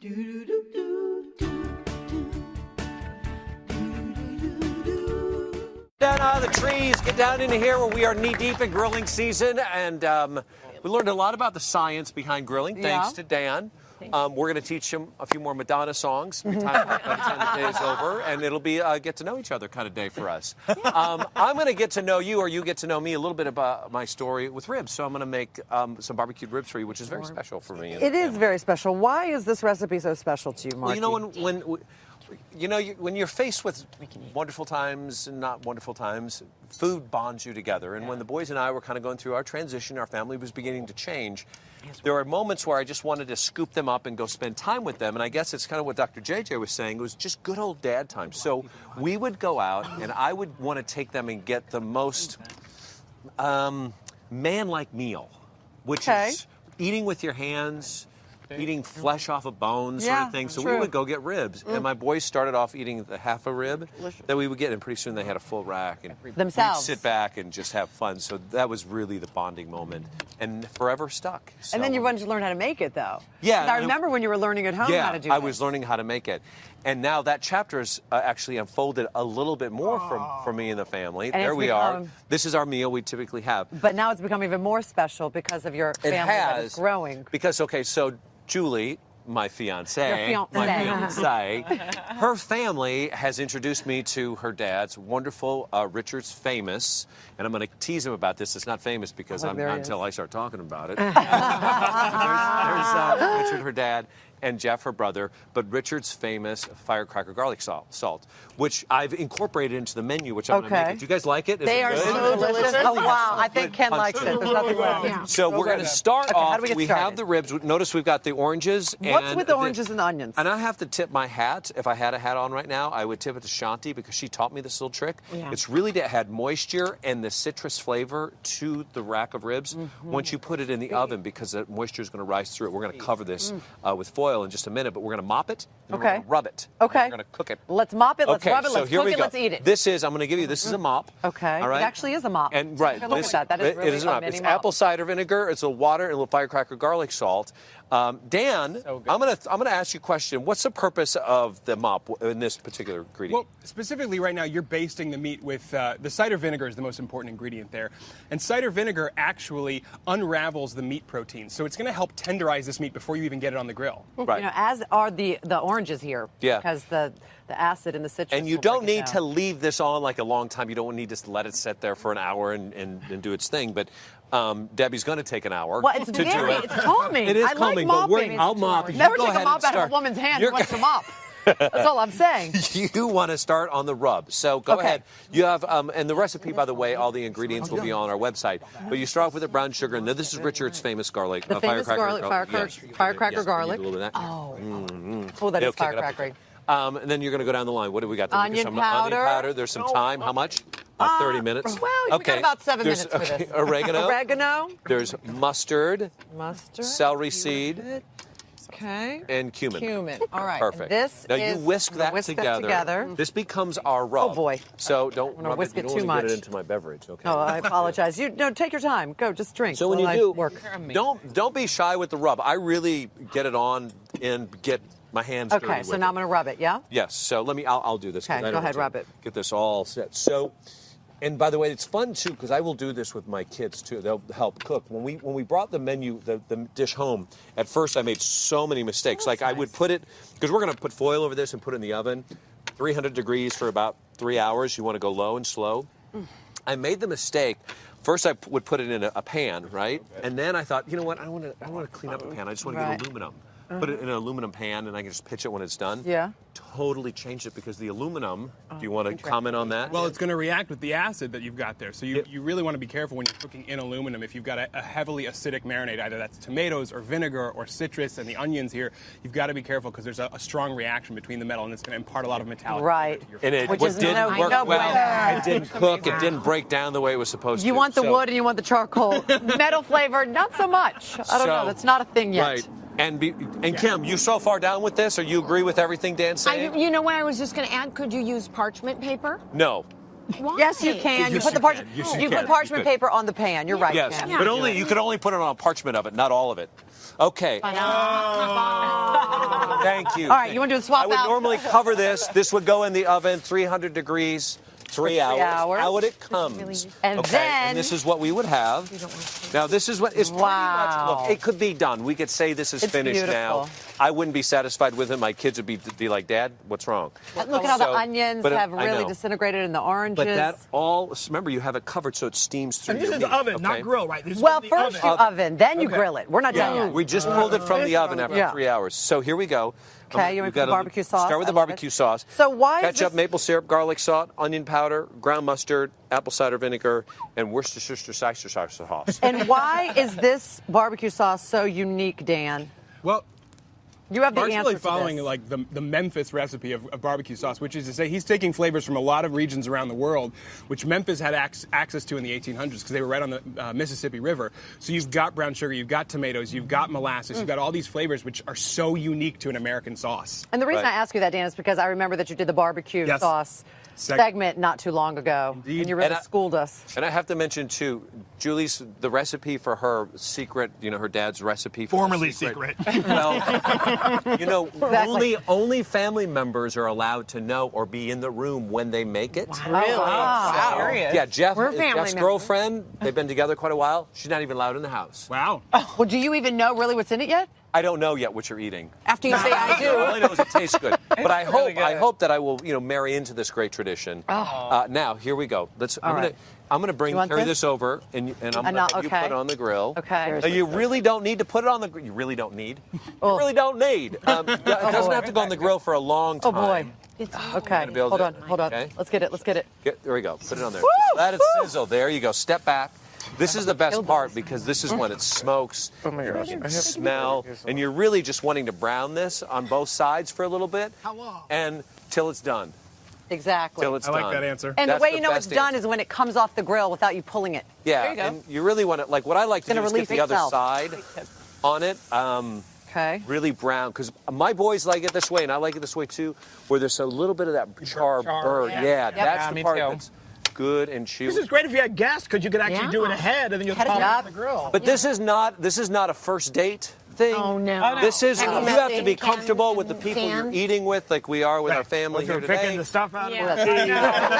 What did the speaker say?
Down out of the trees, get down into here where we are knee-deep in grilling season, and we learned a lot about the science behind grilling, thanks to Dan. We're going to teach him a few more Madonna songs by the time the day is over, and it'll be a get-to-know-each-other kind of day for us. I'm going to get to know you, or you get to know me, a little bit about my story with ribs. So I'm going to make some barbecued ribs for you, which is very special for me. It is very special. Why is this recipe so special to you, Marky? Well, when you're faced with wonderful times and not wonderful times, food bonds you together. And when the boys and I were kind of going through our transition, our family was beginning to change. There were moments where I just wanted to scoop them up and go spend time with them. And I guess it's kind of what Dr. JJ was saying. It was just good old dad time. So we would go out, and I would want to take them and get the most man-like meal, which is eating with your hands, eating flesh off of bones, sort of thing. So we would go get ribs. And my boys started off eating the half a rib that we would get, and pretty soon they had a full rack. And we'd sit back and just have fun. So that was really the bonding moment, and forever stuck. So. And then you wanted to learn how to make it, though. Yeah. I remember when you were learning at home how to do it. I was learning how to make it. And now that chapter is actually unfolded a little bit more for me and the family. And there we are. This is our meal we typically have. But now it's become even more special because of your family that is growing. Because, so Julie, my fiance, her family has introduced me to her dad's wonderful Richard's Famous, and I'm going to tease him about this. It's not famous because I'm not until I start talking about it. there's Richard, her dad, and Jeff, her brother, but Richard's Famous firecracker garlic salt, which I've incorporated into the menu, which I'm going to make. Do you guys like it? They are so delicious. Oh, wow. I think Ken likes it. There's nothing left. Yeah. So we're going to start off. How do we have the ribs. Notice we've got the oranges. What's with the oranges and the onions? And I have to tip my hat. If I had a hat on right now, I would tip it to Shanti because she taught me this little trick. Yeah. It's really to add moisture and the citrus flavor to the rack of ribs once you put it in the oven, because the moisture is going to rise through it. We're going to cover this with foil in just a minute, but we're going to mop it and we're going to rub it. Okay. We're going to cook it. Let's mop it, let's rub it, let's cook it, let's eat it. This is, I'm going to give you, this is a mop. Okay. All right. It actually is a mop. And look at that. That is really it is a mop. It's apple cider vinegar, it's a water, and a little firecracker garlic salt. Dan, I'm gonna ask you a question. What's the purpose of the mop in this particular ingredient? Well, specifically right now, you're basting the meat with the cider vinegar is the most important ingredient there. And cider vinegar actually unravels the meat protein. So it's going to help tenderize this meat before you even get it on the grill. Right. You know, as are the oranges here. Yeah. Because the acid and the citrus. And you don't need to leave this on like a long time. You don't need to let it sit there for an hour and do its thing. But Debbie's going to take an hour to do it. It's calming. It is I calming, like but I'll mop. Never take a mop out of a woman's hand who wants to mop. That's all I'm saying. You want to start on the rub. So go ahead. You have, and the recipe, by the way, all the ingredients will be on our website. But you start off with the brown sugar, and then this is Richard's Famous garlic. The famous firecracker garlic. A little bit of that. Oh, that is firecracker. And then you're going to go down the line. What do we got? Onion powder. There's some thyme. How much? 30 minutes. Well, we got about 7 minutes for this. Oregano. There's mustard. Celery seed. Okay. And cumin. All right. Perfect. Now you whisk that together. This becomes our rub. Oh boy. So don't whisk it too much. Get it into my beverage. Okay. Oh, I apologize. Take your time. Go, just drink. So when you do, don't be shy with the rub. I really get it on and get my hands dirty Okay. So now I'm going to rub it. Yeah. Yes. So I'll do this. Okay. Go ahead. Rub it. Get this all set. So. And by the way, it's fun too because I will do this with my kids too. They'll help cook. When we brought the menu, the dish home, at first I made so many mistakes. I would put it, because we're going to put foil over this and put it in the oven, 300 degrees for about 3 hours. You want to go low and slow. I made the mistake. First, I would put it in a pan, right? Okay. And then I thought, you know what? I want to clean up a pan. I just want to get aluminum. Put it in an aluminum pan, and I can just pitch it when it's done. Yeah. Totally changed it because the aluminum. Do you want to comment on that? Well, it's going to react with the acid that you've got there. So you really want to be careful when you're cooking in aluminum. If you've got a heavily acidic marinade, either that's tomatoes or vinegar or citrus and the onions here, you've got to be careful because there's a strong reaction between the metal, and it's going to impart a lot of metallic. Right. And it didn't work well. It didn't cook. It didn't break down the way it was supposed to. You want the wood and you want the charcoal. Metal flavor, not so much. I don't know. That's not a thing yet. Right. And Kim, you so far down with this, or you agree with everything Dan's saying? You know what I was just going to add? Could you use parchment paper? No. Why? Yes, you can. You put the parchment paper on the pan. You're right. Yes, Kim. but you could only put it on a parchment of it, not all of it. Okay. Thank you. All right, you want to do a swap I would out? normally cover this. This would go in the oven, 300 degrees, 3 hours. Out it comes. And okay? then- And this is what we would have. Now, this is what is pretty much, look, it could be done. We could say this is It's finished beautiful. now. I wouldn't be satisfied with it. My kids would be like, Dad, what's wrong? Look at how the So- onions but, have I really know. disintegrated in the oranges. But that all, remember, you have it covered so it steams through And this your is the meat, oven, okay? not grill, right? This is well, the first you oven. oven, then you grill it. We're not done yet. We just pulled it from the oven after Yeah. 3 hours. So here we go. Okay, you want to put the barbecue sauce? Start with the I love barbecue it. sauce. So why is Ketchup, this- maple syrup, garlic salt, onion powder, ground mustard, apple cider vinegar, and Worcestershire sauce. And why is this barbecue sauce so unique, Dan? Well, You have the Mark's answer really following to this. like the Memphis recipe of barbecue sauce, which is to say he's taking flavors from a lot of regions around the world, which Memphis had access to in the 1800s because they were right on the Mississippi River. So you've got brown sugar, you've got tomatoes, you've got molasses, you've got all these flavors which are so unique to an American sauce. And the reason Right. I ask you that, Dan, is because I remember that you did the barbecue Yes. sauce segment not too long ago. Indeed. And you really And I- schooled us. And I have to mention, too, Julie's, the recipe for her secret, her dad's recipe for Formerly her secret. Well, Exactly. only family members are allowed to know or be in the room when they make it. Really? Wow. Yeah, Jeff's We're family members. girlfriend, they've been together quite a while. She's not even allowed in the house. Wow. Well, do you even know really what's in it yet? I don't know yet what you're eating. After you say I do. All I know is it tastes good. But I hope that I will, marry into this great tradition. Now, here we go. right. I'm gonna You want carry this? this over, and I'm gonna not- have you okay. put it on the grill. Okay. Now, you really don't need to put it on the grill. You really don't need. Oh. You really don't need. It doesn't have to go on the grill for a long Oh, time. boy. Okay. be able Hold to- on. Hold on. Okay. Let's get it. There we go. Put it on there. Just let it sizzle. There you go. Step back. This is the best part because this is when it smokes. Oh my gosh. You can smell. And you're really just wanting to brown this on both sides for a little bit. How long? And till it's done. Exactly. Till it's I like done. that answer. And the That's way you know it's best done answer. is when it comes off the grill without you pulling it. Yeah, There you go. and you really want to, like, what I like to Gonna do is get release the other itself. side on it. Okay. Really brown, because my boys like it this way, and I like it this way too, where there's a little bit of that char burn. Yeah, that's the me part too. that's good and chewy. This is great if you had guests because you could actually do it Yeah. ahead and then you Head pop it it up. on the grill. But this is not a first date thing. Oh, no. This is, Can you we have to mess be in comfortable cans with the and people you're cans? eating with, like we are with our family here Picking today. the stuff out of Yeah. it.